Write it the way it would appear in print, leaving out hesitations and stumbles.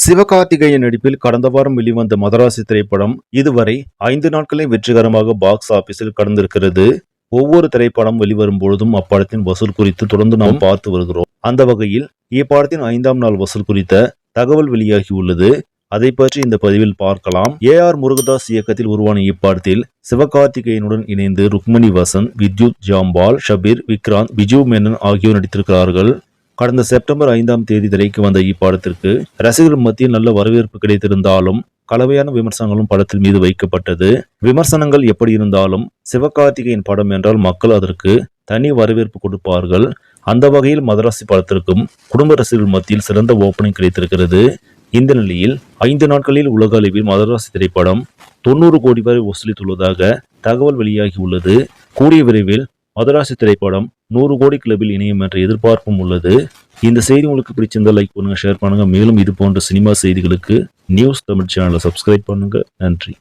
சிவகார்த்திகேயன் நடிப்பில் கடந்த வாரம் வெளிவந்த மதராசி திரைப்படம் இதுவரை 5 நாட்களை வெற்றிகரமாக பாக்ஸ் ஆபீஸில் கடந்திருக்கிறது. ஒவ்வொரு திரைப்படம் வெளிவரும் பொழுதும் அப்படத்தின் வசூல் குறித்து தொடர்ந்து நாம் பார்த்து வருகிறோம். அந்த வகையில் இப்படத்தின் 5ஆம் நாள் வசூல் குறித்த தகவல் வெளியாகியுள்ளது. அதை பற்றி இந்த பதிவில் பார்க்கலாம். AR முருகதாஸ் இயக்கத்தில் உருவான இப்படத்தில் சிவகார்த்திகேயனுடன் இணைந்து ருக்மணி வசந்த், வித்யுத் ஜாம்பால், ஷபீர், விக்ராந்த், பிஜு மேனன் ஆகியோர் நடித்திருக்கிறார்கள். கடந்த செப்டம்பர் 5ஆம் தேதி திரைக்கு வந்த இப்படத்திற்கு ரசிகர்கள் மத்தியில் நல்ல வரவேற்பு கிடைத்திருந்தாலும் கலவையான விமர்சனங்களும் படத்தில் மீது வைக்கப்பட்டது. விமர்சனங்கள் எப்படி இருந்தாலும் சிவகார்த்திகேயன் படம் என்றால் மக்கள் அதற்கு தனி வரவேற்பு கொடுப்பார்கள். அந்த வகையில் மதராசி படத்திற்கும் குடும்ப ரசிகர்கள் மத்தியில் சிறந்த ஓப்பனிங் கிடைத்திருக்கிறது. இந்த நிலையில் 5 நாட்களில் உலக அளவில் மதராசி திரைப்படம் 90 கோடி வரை வசூலித்துள்ளதாக தகவல் வெளியாகியுள்ளது. கூடிய விரைவில் மதராசி திரைப்படம் 100 கோடி கிளப்பில் இணையும் என்ற எதிர்பார்ப்பும் உள்ளது. இந்த செய்தி உங்களுக்கு பிடிச்சிருந்தா லைக் பண்ணுங்க, ஷேர் பண்ணுங்க. மேலும் இது போன்ற சினிமா செய்திகளுக்கு நியூஸ் தமிழ் சேனலை சப்ஸ்கிரைப் பண்ணுங்க. நன்றி.